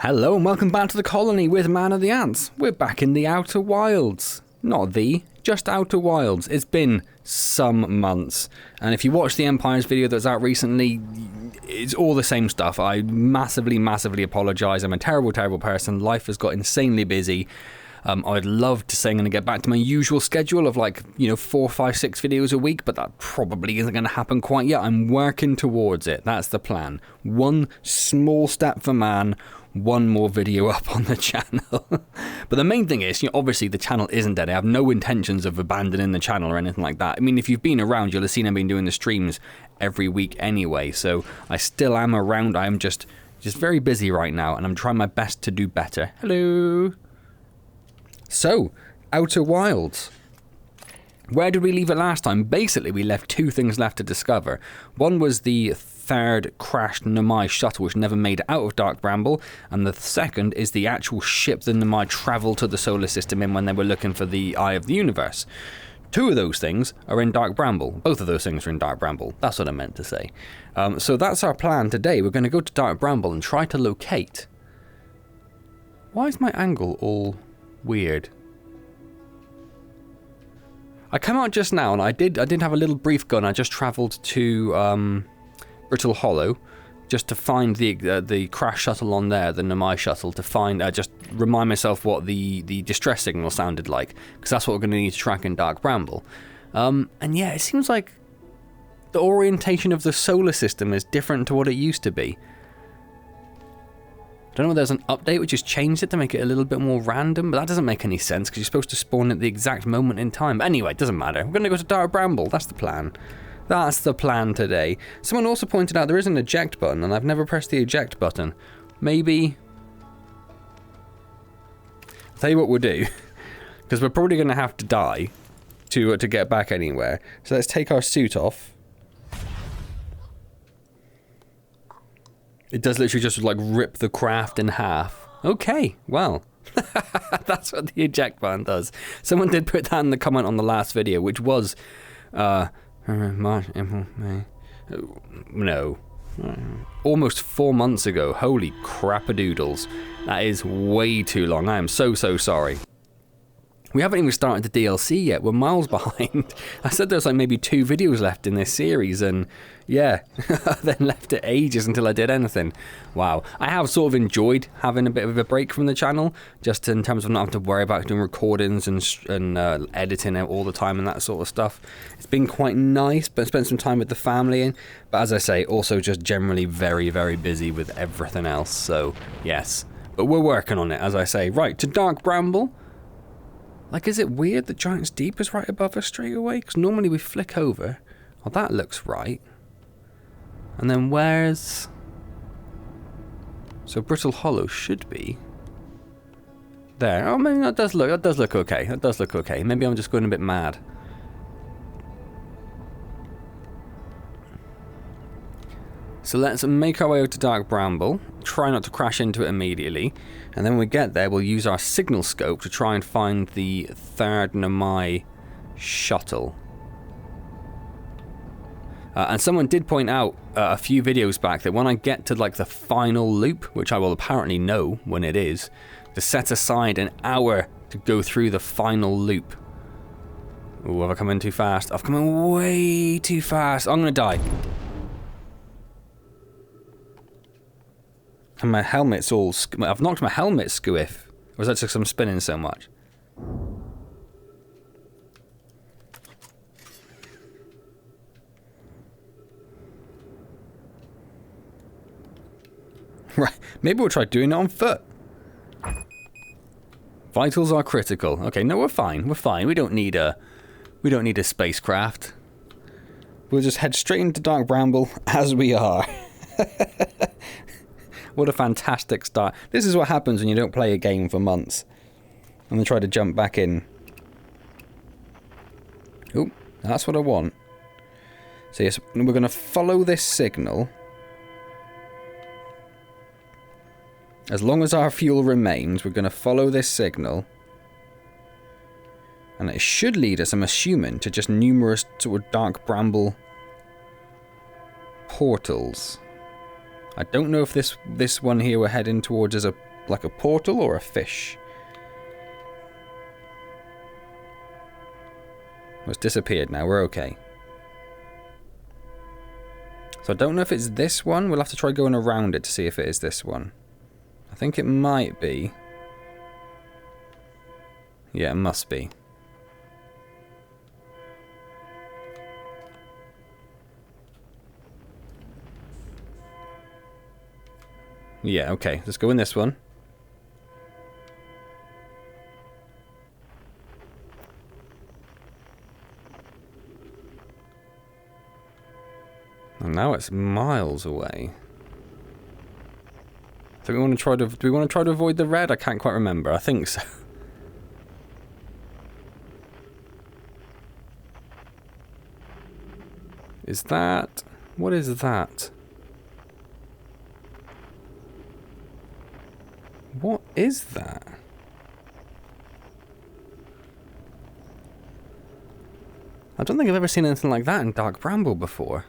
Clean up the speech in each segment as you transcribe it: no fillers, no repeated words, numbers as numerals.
Hello and welcome back to the colony with Man of the Antz. We're back in the Outer Wilds. Not just Outer Wilds. It's been some months. And if you watch the Empires video that's out recently, it's all the same stuff. I massively apologise. I'm a terrible person. Life has got insanely busy. I'd love to say I'm going to get back to my usual schedule of 4, 5, 6 videos a week, but that probably isn't going to happen quite yet. I'm working towards it. That's the plan. One small step for man, one more video up on the channel. But the main thing is, obviously the channel isn't dead. I have no intentions of abandoning the channel or anything like that. I mean, if you've been around, you'll have seen I've been doing the streams every week anyway, so I still am around. I'm just very busy right now, and I'm trying my best to do better. Hello. So, Outer Wilds. Where did we leave it last time? Basically, we left two things left to discover. One was the third crashed Nomai shuttle, which never made it out of Dark Bramble, and the second is the actual ship the Nomai travelled to the solar system in when they were looking for the Eye of the Universe. Two of those things are in Dark Bramble. Both of those things are in Dark Bramble. That's what I meant to say. So that's our plan today. We're going to go to Dark Bramble and try to locate... Why is my angle all weird? I came out just now, and I did have a little brief go, and I just travelled to Brittle Hollow, just to find the crash shuttle on there, the Nomai shuttle, to find, just remind myself what the distress signal sounded like, because that's what we're going to need to track in Dark Bramble. And yeah, it seems like the orientation of the solar system is different to what it used to be. I don't know if there's an update which has changed it to make it a little bit more random, but that doesn't make any sense because you're supposed to spawn at the exact moment in time. But anyway, it doesn't matter. We're going to go to Dark Bramble. That's the plan. That's the plan today. Someone also pointed out there is an eject button, and I've never pressed the eject button. Maybe... I'll tell you what we'll do, because we're probably going to have to die to get back anywhere. So let's take our suit off. It does literally just rip the craft in half. Okay, well, that's what the eject button does. Someone did put that in the comment on the last video, which was, almost 4 months ago. Holy crap-a-doodles. That is way too long. I am so sorry. We haven't even started the DLC yet. We're miles behind. I said there's maybe 2 videos left in this series, and yeah, then left it ages until I did anything. Wow. I have sort of enjoyed having a bit of a break from the channel, just in terms of not having to worry about doing recordings and editing it all the time and that sort of stuff. It's been quite nice, but I spent some time with the family, but as I say, also just generally very busy with everything else, so yes. But we're working on it, as I say. Right, to Dark Bramble. Is it weird that Giant's Deep is right above us straight away? Because normally we flick over. Oh, that looks right. And then where's... So Brittle Hollow should be... There. Oh, maybe that does look okay. That does look okay. Maybe I'm just going a bit mad. So let's make our way out to Dark Bramble. Try not to crash into it immediately. And then when we get there, we'll use our signal scope to try and find the third Nomai shuttle. And someone did point out a few videos back that when I get to the final loop, which I will apparently know when it is, to set aside an hour to go through the final loop. Ooh, have I come in too fast? I've come in way too fast. I'm going to die. And my helmet's all... I've knocked my helmet squiff. Or is that just I'm spinning so much? Right, maybe we'll try doing it on foot. Vitals are critical. Okay, no, we're fine. We're fine. We don't need a spacecraft. We'll just head straight into Dark Bramble as we are. What a fantastic start. This is what happens when you don't play a game for months. And then try to jump back in. Oh, that's what I want. So yes, we're going to follow this signal. As long as our fuel remains, we're going to follow this signal. And it should lead us, I'm assuming, to just numerous sort of Dark Bramble portals. I don't know if this one here we're heading towards is a like a portal or a fish. It's disappeared now, we're okay. So I don't know if it's this one. We'll have to try going around it to see if it is this one. I think it might be. Yeah, it must be. Yeah, okay. Let's go in this one. And now it's miles away. So we want to try to... Do we want to try to avoid the red? I can't quite remember. I think so. Is that... What is that? What is that? I don't think I've ever seen anything like that in Dark Bramble before.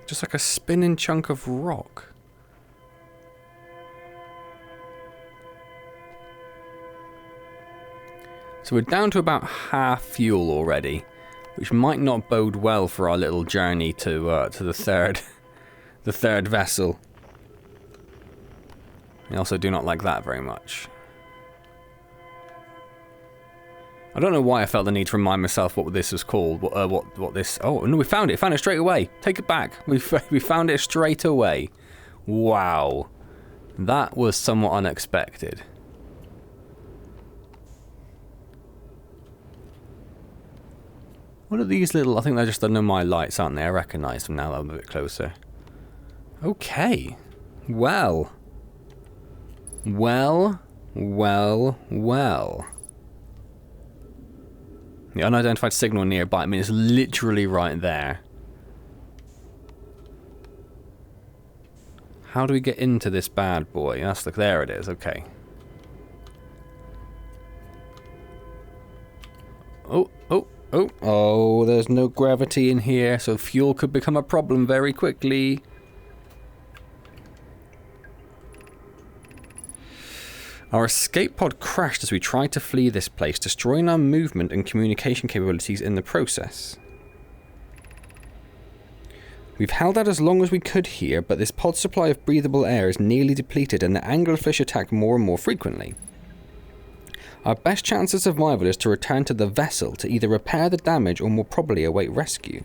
Just like a spinning chunk of rock. So we're down to about half fuel already, which might not bode well for our little journey to the third vessel. I also do not like that very much. I don't know why I felt the need to remind myself what this was called. What this... Oh, no, we found it. Found it straight away. Take it back. We found it straight away. Wow. That was somewhat unexpected. What are these little... I think they're just the Nomai lights, aren't they? I recognise them now that I'm a bit closer. Okay. Well. Well. The unidentified signal nearby. I mean, it's literally right there. How do we get into this bad boy? There it is. Okay. Oh, there's no gravity in here, so fuel could become a problem very quickly. Our escape pod crashed as we tried to flee this place, destroying our movement and communication capabilities in the process. We've held out as long as we could here, but this pod's supply of breathable air is nearly depleted and the anglerfish attack more and more frequently. Our best chance of survival is to return to the vessel to either repair the damage or more probably await rescue.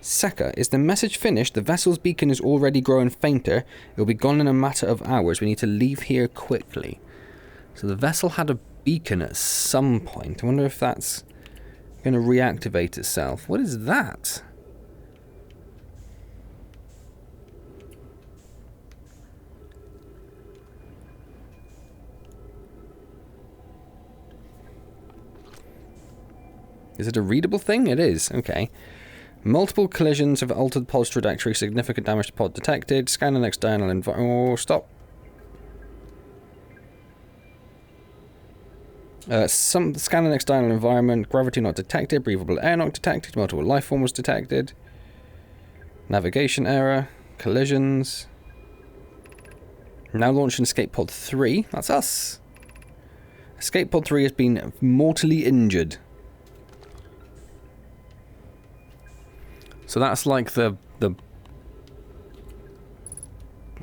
Seka, is the message finished? The vessel's beacon is already growing fainter. It will be gone in a matter of hours. We need to leave here quickly. So the vessel had a beacon at some point. I wonder if that's going to reactivate itself. What is that? Is it a readable thing? It is. Okay. Multiple collisions have altered pod's trajectory. Significant damage to pod detected. Scan an external environment. Oh, stop. Scan an external environment. Gravity not detected. Breathable air not detected. Multiple life forms detected. Navigation error. Collisions. Now launching Escape Pod 3. That's us. Escape Pod 3 has been mortally injured. So that's like the what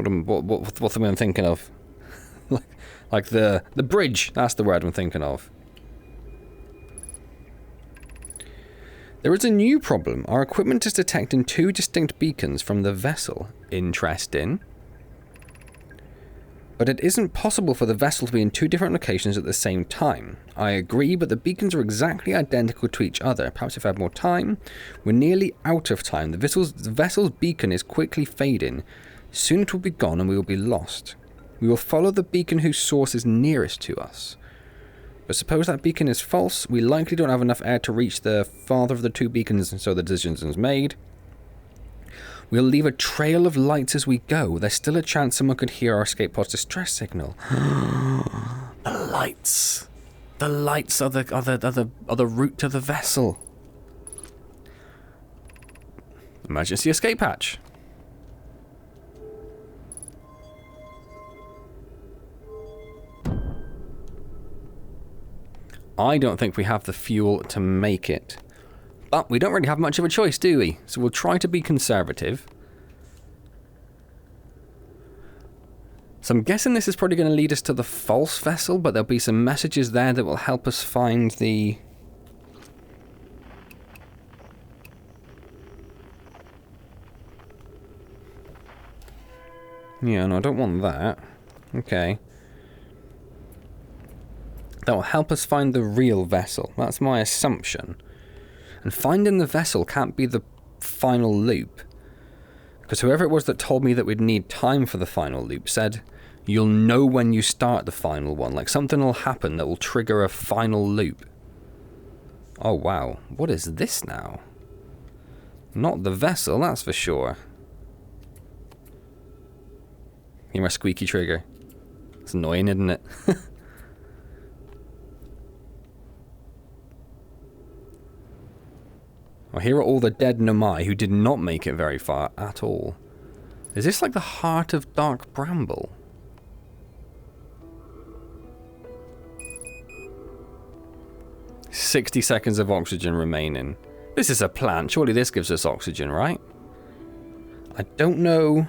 am I thinking of? like the bridge. That's the word I'm thinking of. There is a new problem. Our equipment is detecting two distinct beacons from the vessel. Interesting. But it isn't possible for the vessel to be in two different locations at the same time. I agree, but the beacons are exactly identical to each other. Perhaps if I had more time. We're nearly out of time. The vessel's beacon is quickly fading. Soon it will be gone and we will be lost. We will follow the beacon whose source is nearest to us. But suppose that beacon is false. We likely don't have enough air to reach the farther of the two beacons, and so the decision is made. We'll leave a trail of lights as we go. There's still a chance someone could hear our escape pod's distress signal. The lights. The lights are the route to the vessel. Emergency escape hatch. I don't think we have the fuel to make it. But we don't really have much of a choice, do we? So we'll try to be conservative. So I'm guessing this is probably going to lead us to the false vessel, but there'll be some messages there that will help us find the... Yeah, no, I don't want that. Okay. That will help us find the real vessel. That's my assumption. And finding the vessel can't be the final loop. Because whoever it was that told me that we'd need time for the final loop said... You'll know when you start the final one. Like, something will happen that will trigger a final loop. Oh, wow. What is this now? Not the vessel, that's for sure. Hear my squeaky trigger. It's annoying, isn't it? Well, here are all the dead Nomai who did not make it very far at all. Is this like the heart of Dark Bramble? 60 seconds of oxygen remaining. This is a plant. Surely this gives us oxygen, right? I don't know.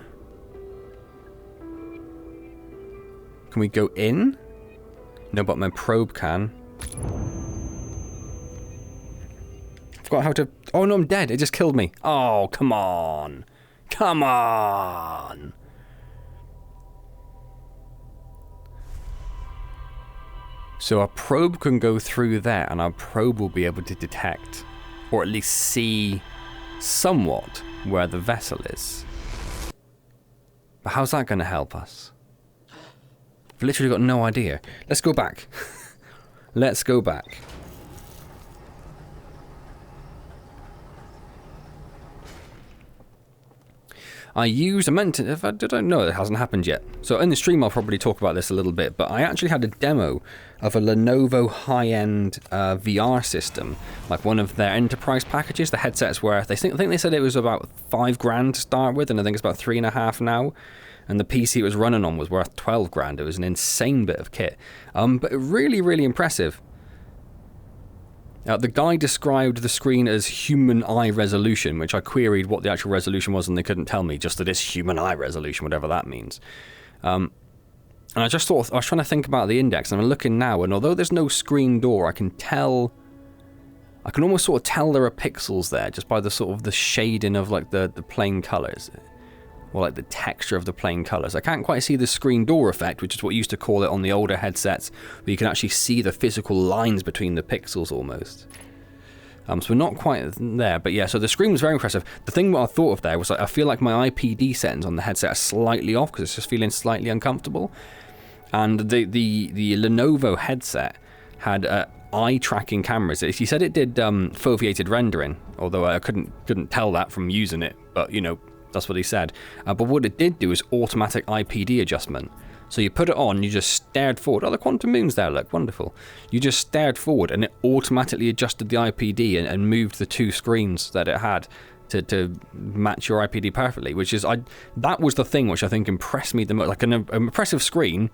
Can we go in? No, but my probe can. I forgot how to... Oh, no, I'm dead. It just killed me. Oh, come on. Come on. So our probe can go through there, and our probe will be able to detect, or at least see somewhat, where the vessel is. But how's that going to help us? I've literally got no idea. Let's go back. Let's go back. Did I know it hasn't happened yet. So in the stream I'll probably talk about this a little bit, but I actually had a demo of a Lenovo high-end VR system, like one of their enterprise packages. The headset's worth, I think they said it was about $5,000 to start with, and I think it's about $3,500 now. And the PC it was running on was worth $12,000. It was an insane bit of kit, but really, really impressive. The guy described the screen as human eye resolution, which I queried what the actual resolution was, and they couldn't tell me, just that it's human eye resolution, whatever that means. And I just thought, I was trying to think about the index, and I'm looking now, and although there's no screen door, I can almost sort of tell there are pixels there, just by the sort of the shading of like the plain colours. Or like the texture of the plain colours. I can't quite see the screen door effect, which is what you used to call it on the older headsets, where you can actually see the physical lines between the pixels almost. So we're not quite there, but yeah, so the screen was very impressive. The thing what I thought of there was like, I feel like my IPD settings on the headset are slightly off, because it's just feeling slightly uncomfortable. And the Lenovo headset had eye tracking cameras. He said it did foveated rendering, although I couldn't tell that from using it, but you know, that's what he said. But what it did do is automatic IPD adjustment. So you put it on, you just stared forward. Oh, the quantum moon's there, look, wonderful. You just stared forward and it automatically adjusted the IPD and moved the two screens that it had to match your IPD perfectly, which is, that was the thing which I think impressed me the most. Like an impressive screen,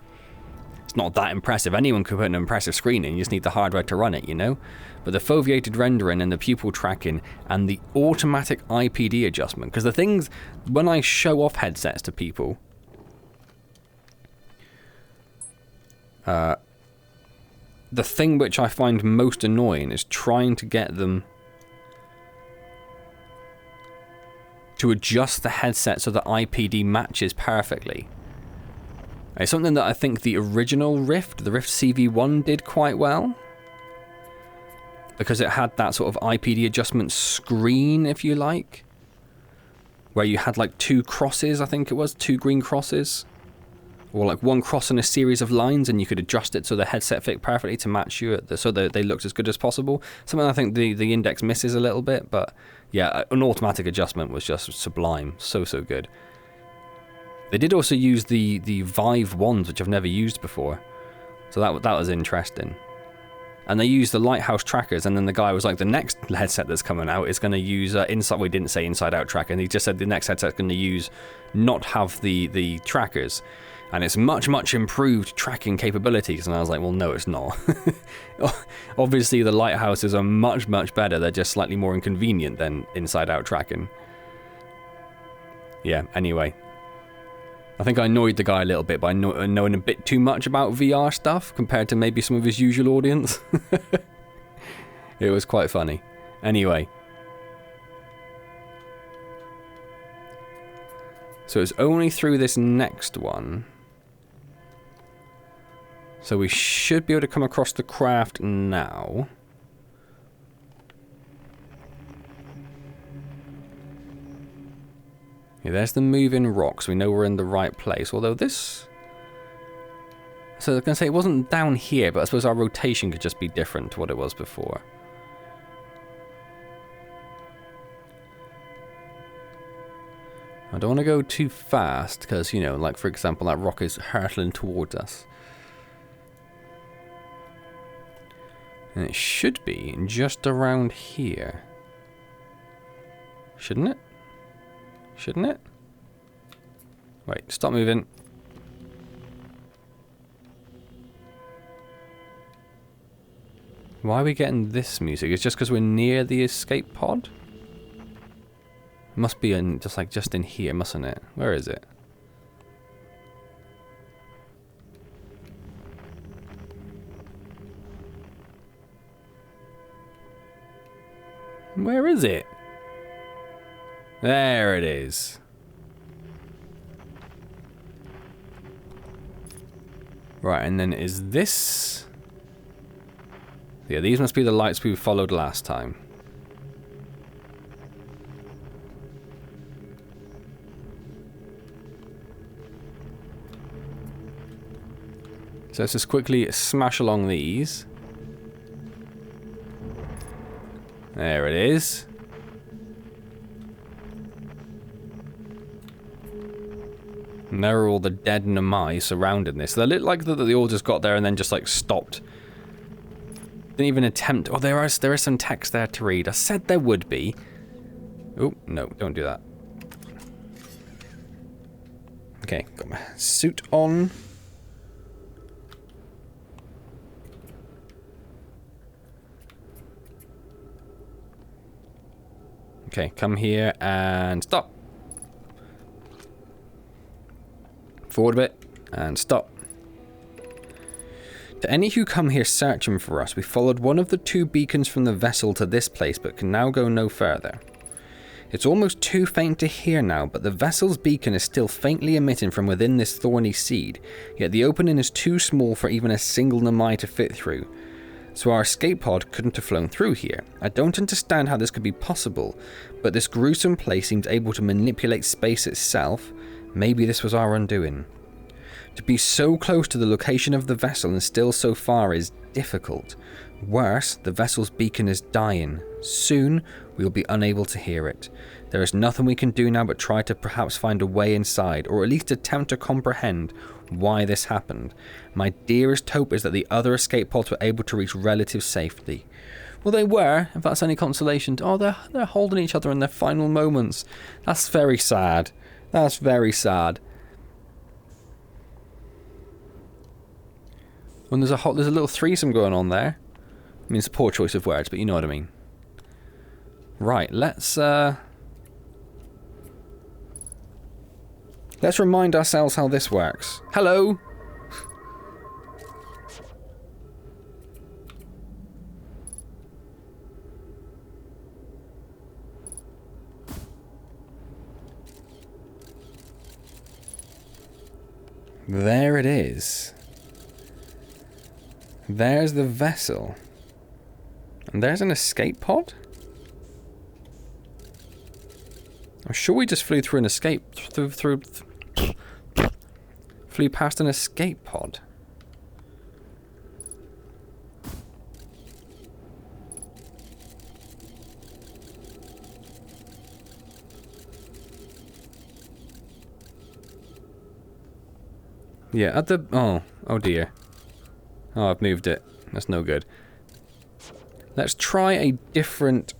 it's not that impressive. Anyone could put an impressive screen in, you just need the hardware to run it, you know? But the foveated rendering and the pupil tracking and the automatic IPD adjustment, because the things, when I show off headsets to people, the thing which I find most annoying is trying to get them to adjust the headset so the IPD matches perfectly. It's something that I think the original Rift, the Rift CV1, did quite well. Because it had that sort of IPD adjustment screen, if you like. Where you had like two crosses, I think it was, two green crosses. Or like one cross in a series of lines, and you could adjust it so the headset fit perfectly to match you, so that they looked as good as possible. Something I think the Index misses a little bit, but yeah, an automatic adjustment was just sublime. So good. They did also use the Vive wands, which I've never used before. So that was interesting. And they used the Lighthouse trackers, and then the guy was like, the next headset that's coming out is going to use inside. We didn't say inside out tracker, and he just said the next headset's going to not have the trackers. And it's much, much improved tracking capabilities. And I was like, well, no, it's not. Obviously, the lighthouses are much, much better. They're just slightly more inconvenient than inside-out tracking. Yeah, anyway. I think I annoyed the guy a little bit by knowing a bit too much about VR stuff compared to maybe some of his usual audience. It was quite funny. Anyway. So it's only through this next one. So we should be able to come across the craft now. Yeah, there's the moving rocks. We know we're in the right place. Although this... So I was going to say it wasn't down here, but I suppose our rotation could just be different to what it was before. I don't want to go too fast because, you know, like for example, that rock is hurtling towards us. And it should be just around here. Shouldn't it? Shouldn't it? Wait, stop moving. Why are we getting this music? It's just because we're near the escape pod? It must be in, just in here, mustn't it? Where is it? Where is it? There it is. Right, and then is this... Yeah, these must be the lights we followed last time. So let's just quickly smash along these. There it is. And there are all the dead Namai surrounding this. They look like that they all just got there and then just like stopped. Didn't even attempt. Oh, there is some text there to read. I said there would be. Oh, no, don't do that. Okay, got my suit on. Okay, come here and stop. Forward a bit and stop. To any who come here searching for us, we followed one of the two beacons from the vessel to this place, but can now go no further. It's almost too faint to hear now, but the vessel's beacon is still faintly emitting from within this thorny seed, yet the opening is too small for even a single Namai to fit through. So our escape pod couldn't have flown through here. I don't understand how this could be possible, but this gruesome place seems able to manipulate space itself. Maybe this was our undoing. To be so close to the location of the vessel and still so far is difficult. Worse, the vessel's beacon is dying. Soon, we will be unable to hear it. There is nothing we can do now but try to perhaps find a way inside, or at least attempt to comprehend why this happened. My dearest hope is that the other escape pods were able to reach relative safety. Well, they were, if that's any consolation. Oh, they're holding each other in their final moments. That's very sad. That's very sad. When there's a little threesome going on there. I mean, it's a poor choice of words, but you know what I mean. Right, let's remind ourselves how this works. Hello! There it is. There's the vessel. And there's an escape pod? I'm sure we just flew through an escape... flew past an escape pod. Yeah, at the... Oh dear. Oh, I've moved it. That's no good. Let's try a different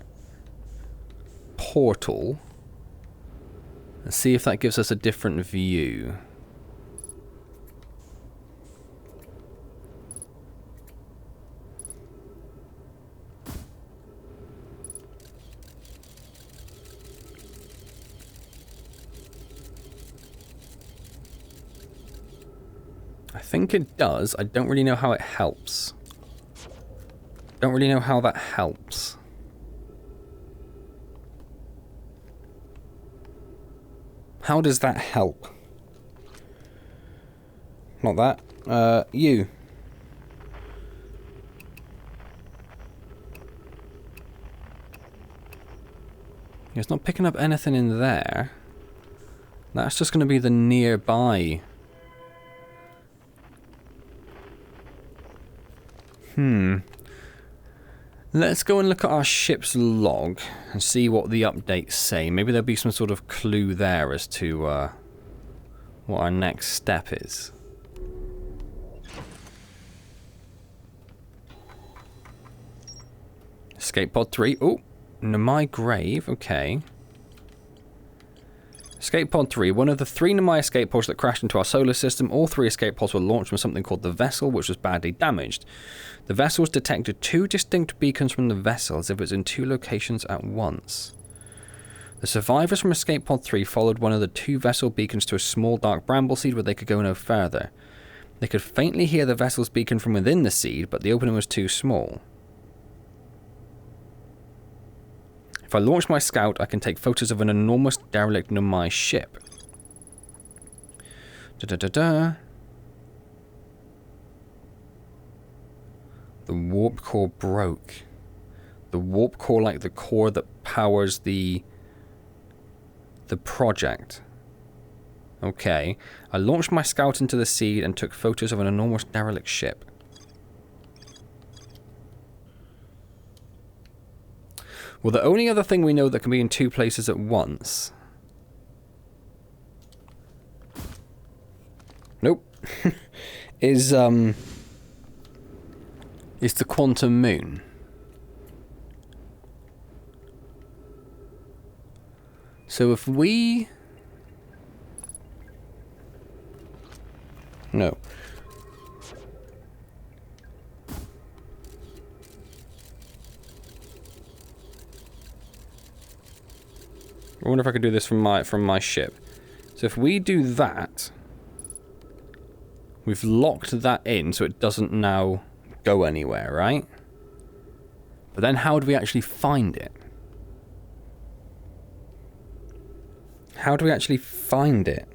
portal. And see if that gives us a different view. think it does. I don't really know how it helps. Don't really know how that helps. How does that help? Not that. You. It's not picking up anything in there. That's just going to be the nearby. Let's go and look at our ship's log and see what the updates say. Maybe there'll be some sort of clue there as to what our next step is. Escape pod 3. Oh, Namai grave. Okay. Escape pod 3. One of the 3 Namai escape pods that crashed into our solar system. All 3 escape pods were launched from something called the vessel, which was badly damaged. The vessels detected 2 distinct beacons from the vessel, as if it was in 2 locations at once. The survivors from escape pod 3 followed one of the 2 vessel beacons to a small dark bramble seed where they could go no further. They could faintly hear the vessel's beacon from within the seed, but the opening was too small. If I launch my scout, I can take photos of an enormous derelict Namai ship. The warp core broke. The warp core, like the core that powers the project. Okay. I launched my scout into the seed and took photos of an enormous derelict ship. Well, the only other thing we know that can be in 2 places at once... Nope. is the quantum moon. So if we... No. I wonder if I could do this from my ship. So if we do that, we've locked that in so it doesn't now go anywhere, right? But then how do we actually find it? How do we actually find it?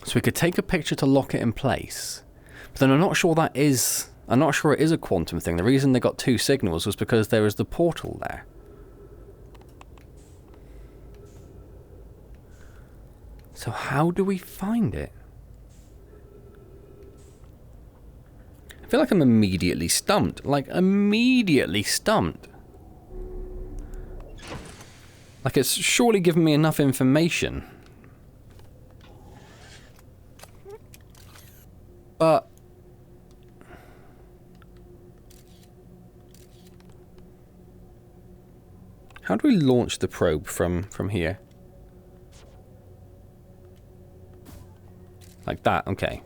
So we could take a picture to lock it in place. But then I'm not sure it is a quantum thing. The reason they got 2 signals was because there is the portal there. So how do we find it? I feel like I'm immediately stumped. Like, immediately stumped. Like, it's surely given me enough information. But... how do we launch the probe from here? Like that, okay.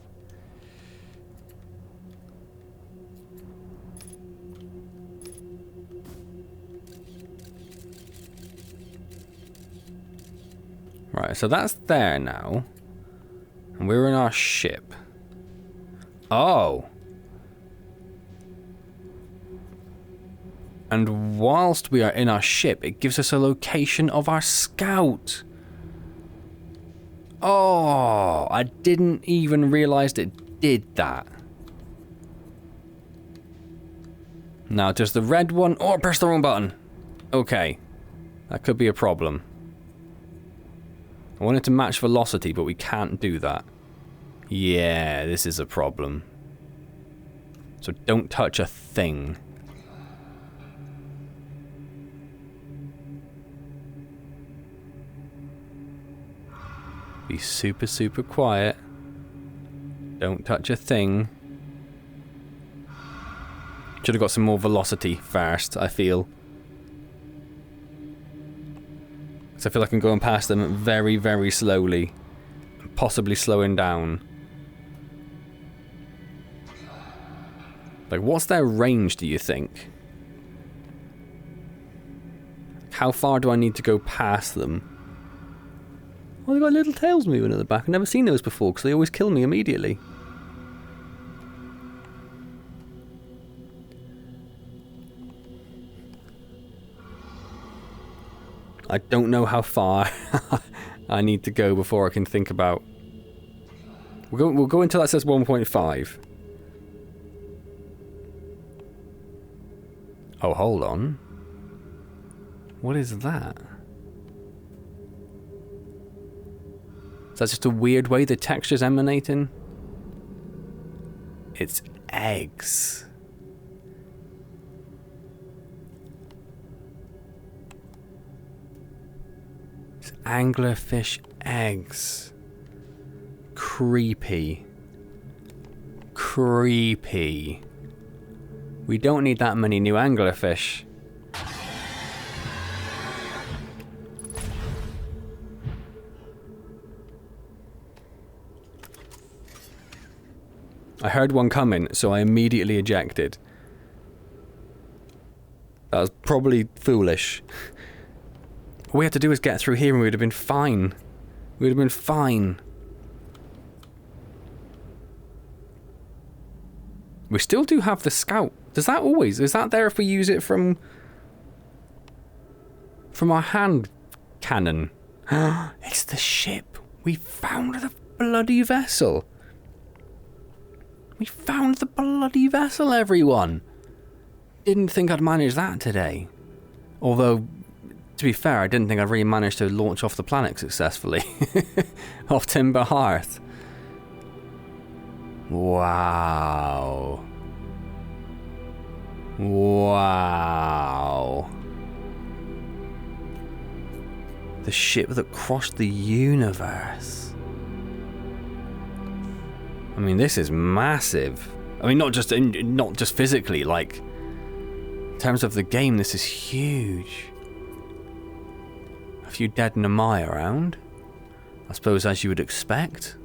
Right, so that's there now. And we're in our ship. Oh. And whilst we are in our ship, it gives us a location of our scout. Oh, I didn't even realize it did that. Now, does the red one... oh, I pressed the wrong button. Okay. That could be a problem. I wanted to match velocity, but we can't do that. Yeah, this is a problem. So don't touch a thing. Be super, super quiet. Don't touch a thing. Should have got some more velocity first, I feel. Because I feel like I'm going past them very, very slowly. Possibly slowing down. Like, what's their range, do you think? how far do I need to go past them? Oh, they've got little tails moving at the back. I've never seen those before because they always kill me immediately. I don't know how far I need to go before I can think about... We'll go until that says 1.5. Oh, hold on. What is that? Is that just a weird way the texture's emanating? It's eggs. It's anglerfish eggs. Creepy. Creepy. We don't need that many new anglerfish. I heard one coming, so I immediately ejected. That was probably foolish. All we had to do was get through here and we would have been fine. We would have been fine. We still do have the scout. Does that always? Is that there if we use it from our hand cannon? It's the ship. We found the bloody vessel. We found the bloody vessel, everyone. Didn't think I'd manage that today. Although, to be fair, I didn't think I'd really managed to launch off the planet successfully. Off Timber Hearth. Wow. Wow. The ship that crossed the universe. I mean, this is massive. I mean, not just physically, like, in terms of the game, this is huge. A few dead Namai around. I suppose as you would expect.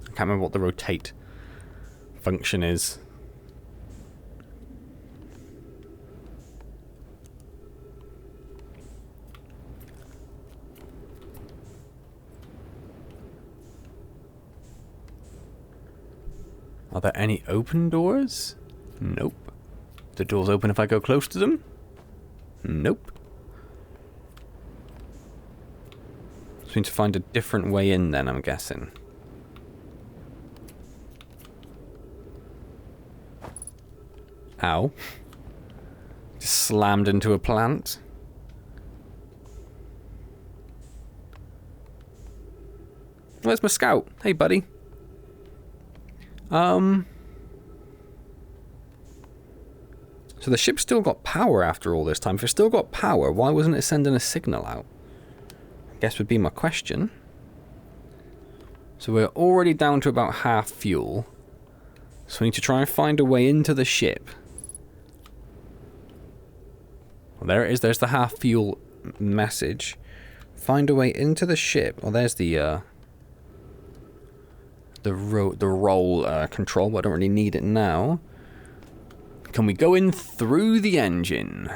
I can't remember what the rotate function is. Are there any open doors? Nope. The doors open if I go close to them? Nope. Just need to find a different way in then, I'm guessing. Ow. Just slammed into a plant. Where's my scout? Hey, buddy. So the ship's still got power after all this time. If it's still got power, why wasn't it sending a signal out? I guess would be my question. So we're already down to about half fuel. So we need to try and find a way into the ship. Well, there it is. There's the half fuel message. Find a way into the ship. Oh, there's the roll control, but I don't really need it now. Can we go in through the engine?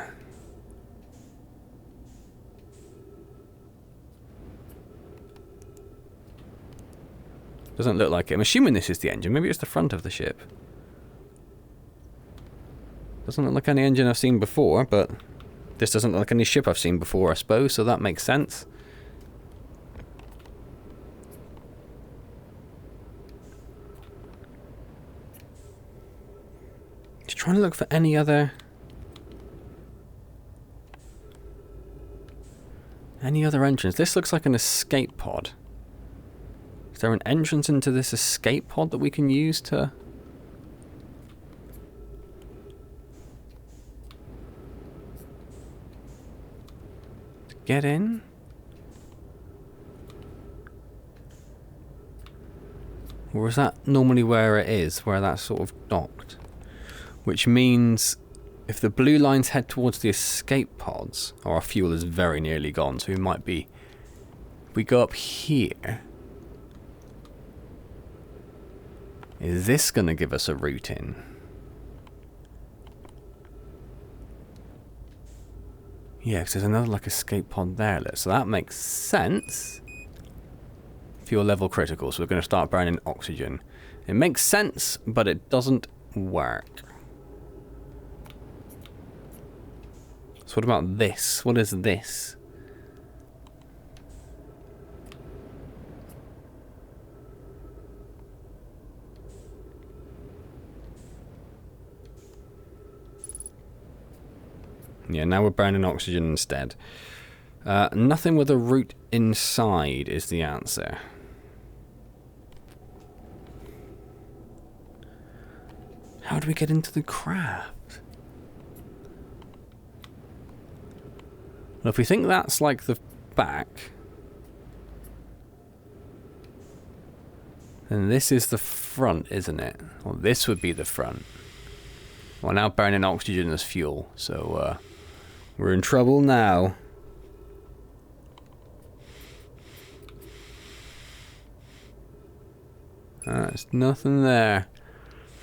Doesn't look like it. I'm assuming this is the engine. Maybe it's the front of the ship. Doesn't look like any engine I've seen before, but this doesn't look like any ship I've seen before, I suppose, so that makes sense. Just trying to look for any other entrance. This looks like an escape pod. Is there an entrance into this escape pod that we can use to get in? Or is that normally where it is, where that's sort of docked? Which means if the blue lines head towards the escape pods, or our fuel is very nearly gone, so we might be... If we go up here... Is this going to give us a route in? Yeah, because there's another like escape pod there. So that makes sense. Fuel level critical, so we're going to start burning oxygen. It makes sense, but it doesn't work. So what about this? What is this? Yeah, now we're burning oxygen instead. Nothing with a route inside is the answer. How do we get into the craft? Well, if we think that's like the back, then this is the front, isn't it? Well, this would be the front. Well, now burning oxygen as fuel, so we're in trouble now. There's nothing there.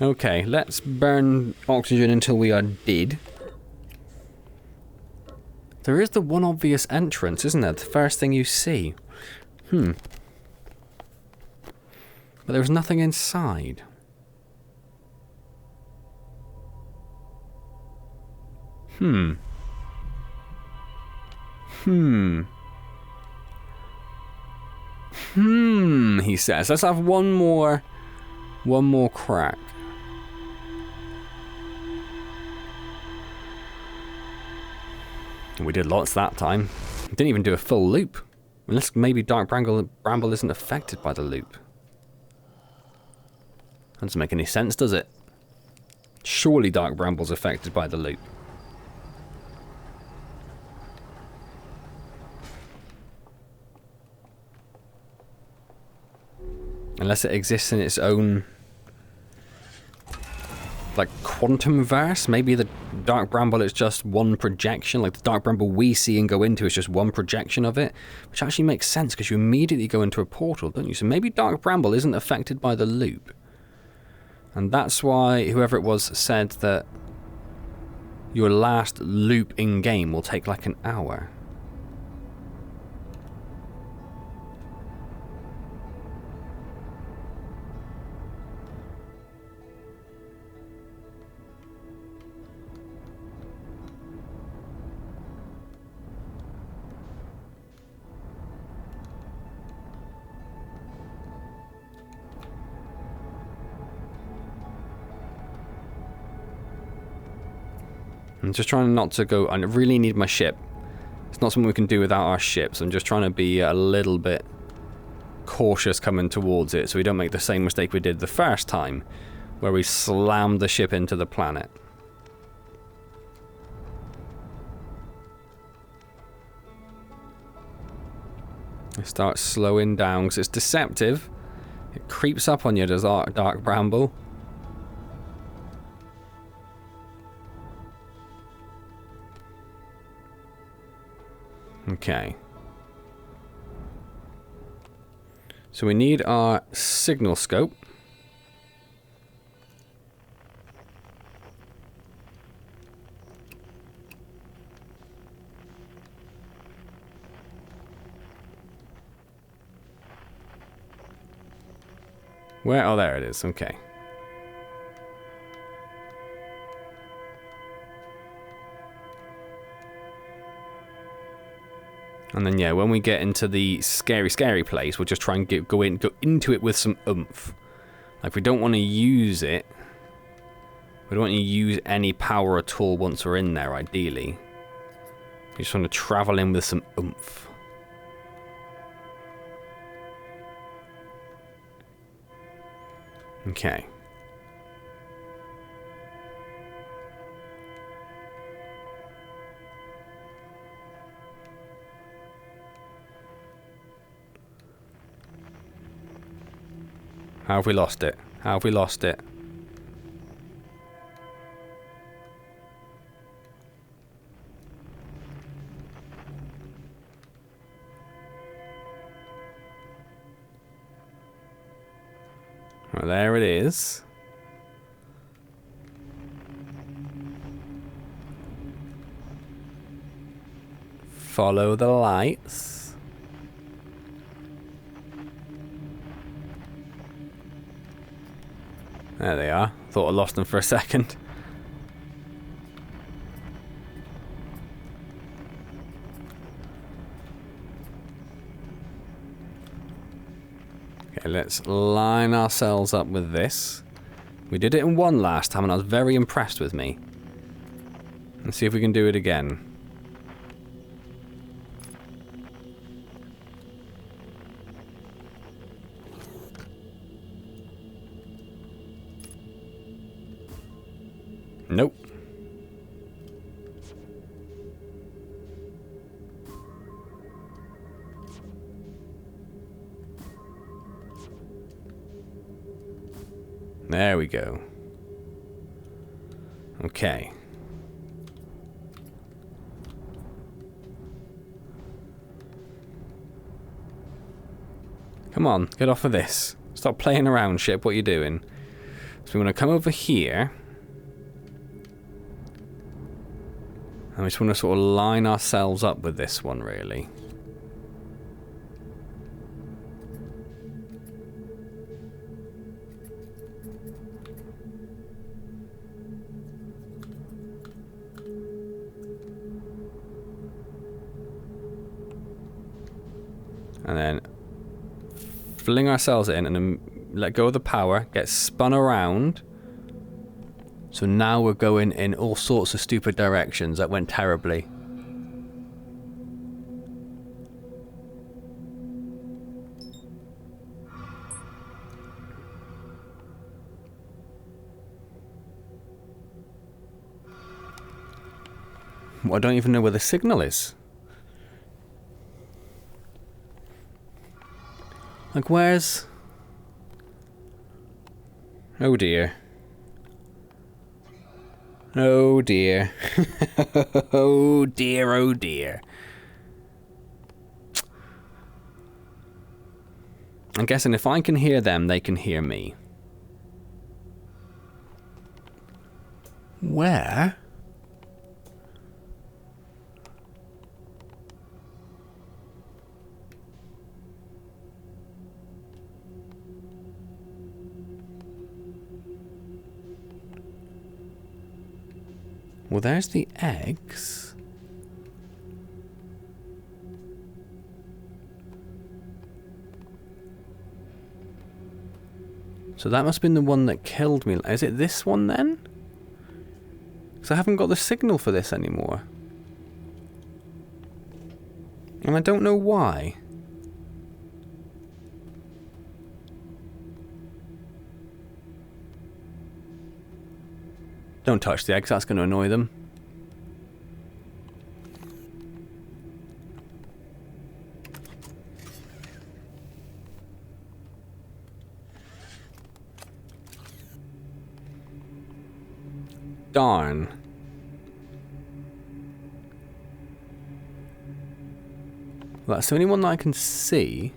Okay, let's burn oxygen until we are dead. There is the one obvious entrance, isn't there? The first thing you see. But there's nothing inside. He says. Let's have one more crack. We did lots that time. Didn't even do a full loop. Unless maybe Dark Bramble isn't affected by the loop. That doesn't make any sense, does it? Surely Dark Bramble's affected by the loop. Unless it exists in its own, like, quantum verse. Maybe the Dark Bramble is just one projection. Like, the Dark Bramble we see and go into is just one projection of it. Which actually makes sense, because you immediately go into a portal, don't you? So maybe Dark Bramble isn't affected by the loop. And that's why whoever it was said that your last loop in-game will take like an hour. I'm just trying not to go. I really need my ship. It's not something we can do without our ships. I'm just trying to be a little bit cautious coming towards it so we don't make the same mistake we did the first time, where we slammed the ship into the planet. I start slowing down because it's deceptive. It creeps up on you, does Dark Bramble. Okay. So we need our signal scope. Where? Oh, there it is. Okay. And then, yeah, when we get into the scary, scary place, we'll just try and go into it with some oomph. Like, we don't want to use it. We don't want to use any power at all once we're in there, ideally. We just want to travel in with some oomph. Okay. How have we lost it? How have we lost it? Well, there it is. Follow the lights. There they are. Thought I lost them for a second. Okay, let's line ourselves up with this. We did it in one last time and I was very impressed with me. Let's see if we can do it again. Nope. There we go. Okay. Come on, get off of this. Stop playing around, ship. What are you doing? So we want to come over here. And we just want to sort of line ourselves up with this one, really. And then fling ourselves in and then let go of the power, get spun around. So now we're going in all sorts of stupid directions. That went terribly. Well, I don't even know where the signal is. Like, where's... Oh dear. Oh dear. Oh dear, oh dear. I'm guessing if I can hear them, they can hear me. Where? Well, there's the eggs. So that must have been the one that killed me. Is it this one then? Because I haven't got the signal for this anymore. And I don't know why. Don't touch the eggs, that's going to annoy them. Darn. Well, that's the only one that I can see.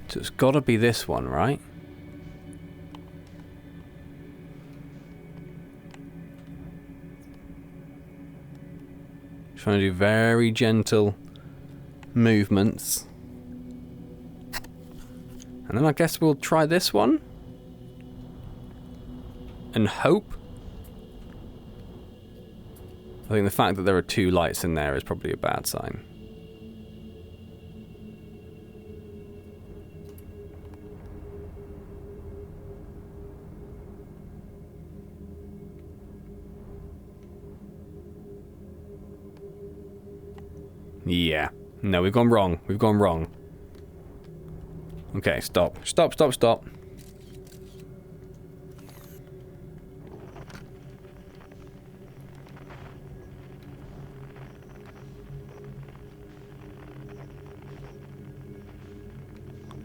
So it's got to be this one, right? Trying to do very gentle movements. And then I guess we'll try this one. And hope. I think the fact that there are two lights in there is probably a bad sign. Yeah. No, we've gone wrong. We've gone wrong. Okay, stop. Stop, stop, stop.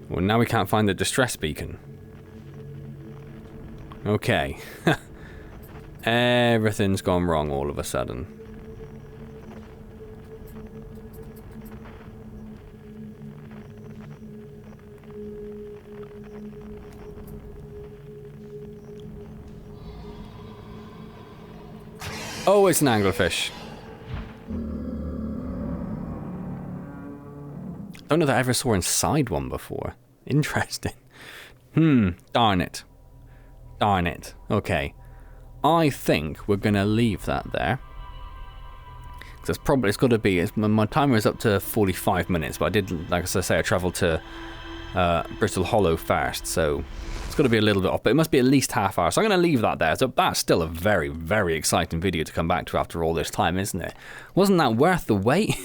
Well, now we can't find the distress beacon. Okay. Everything's gone wrong all of a sudden. Oh, it's an anglerfish. Don't know that I ever saw inside one before. Interesting. Darn it. Darn it. Okay. I think we're going to leave that there. Because it's got to be... my timer is up to 45 minutes, but I did, like I say, I travelled to Bristol Hollow first, so it's got to be a little bit off, but it must be at least half hour. So I'm going to leave that there. So that's still a very, very exciting video to come back to after all this time, isn't it? Wasn't that worth the wait?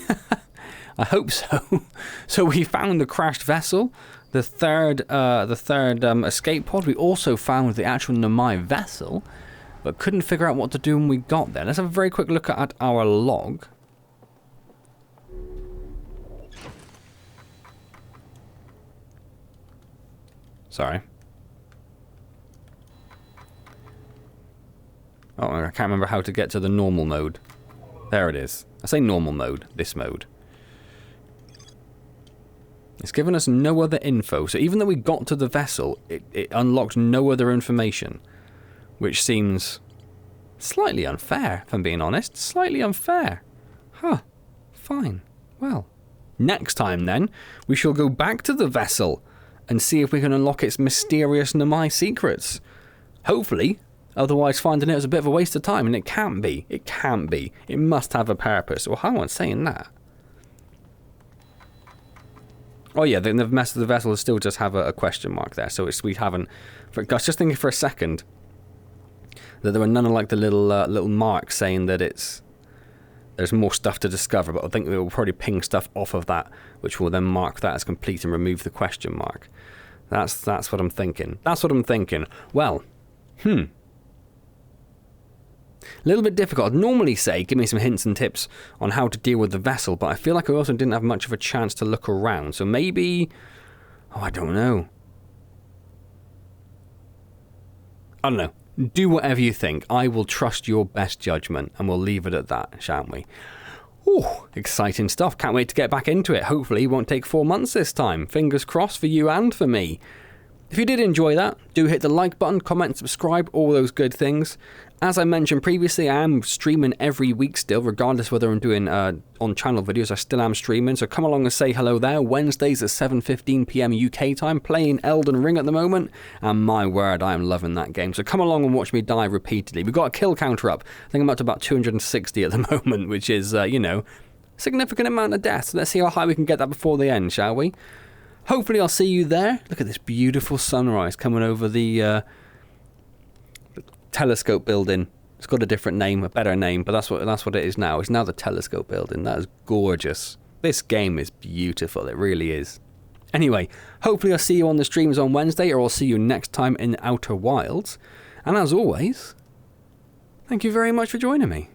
I hope so. So we found the crashed vessel, the third escape pod. We also found the actual Namai vessel, but couldn't figure out what to do when we got there. Let's have a very quick look at our log. Sorry. Oh, I can't remember how to get to the normal mode. There it is. I say normal mode, this mode. It's given us no other info, so even though we got to the vessel, it unlocked no other information, which seems slightly unfair, if I'm being honest. Slightly unfair. Huh. Fine. Well, next time then, we shall go back to the vessel and see if we can unlock its mysterious Namai secrets. Hopefully, otherwise finding it is a bit of a waste of time, and it can't be. It can't be. It must have a purpose. Well, hang on, saying that. Oh yeah, the mess of the vessel still just have a question mark there, so we haven't... I was just thinking for a second that there were none of like the little marks saying that there's more stuff to discover, but I think we will probably ping stuff off of that, which will then mark that as complete and remove the question mark. That's what I'm thinking. That's what I'm thinking. Well, a little bit difficult. I'd normally say, give me some hints and tips on how to deal with the vessel, but I feel like I also didn't have much of a chance to look around. So maybe... Oh, I don't know. I don't know. Do whatever you think. I will trust your best judgment, and we'll leave it at that, shan't we? Ooh, exciting stuff. Can't wait to get back into it. Hopefully it won't take 4 months this time. Fingers crossed for you and for me. If you did enjoy that, do hit the like button, comment, subscribe, all those good things. As I mentioned previously, I am streaming every week still, regardless whether I'm doing on-channel videos, I still am streaming, so come along and say hello there. Wednesdays at 7:15 PM UK time, playing Elden Ring at the moment, and my word, I am loving that game. So come along and watch me die repeatedly. We've got a kill counter up. I think I'm up to about 260 at the moment, which is, you know, significant amount of deaths. Let's see how high we can get that before the end, shall we? Hopefully I'll see you there. Look at this beautiful sunrise coming over the telescope building. It's got a different name, a better name, but that's what it is now. It's now the telescope building. That is gorgeous. This game is beautiful. It really is. Anyway, hopefully I'll see you on the streams on Wednesday, or I'll see you next time in the Outer Wilds. And as always, thank you very much for joining me.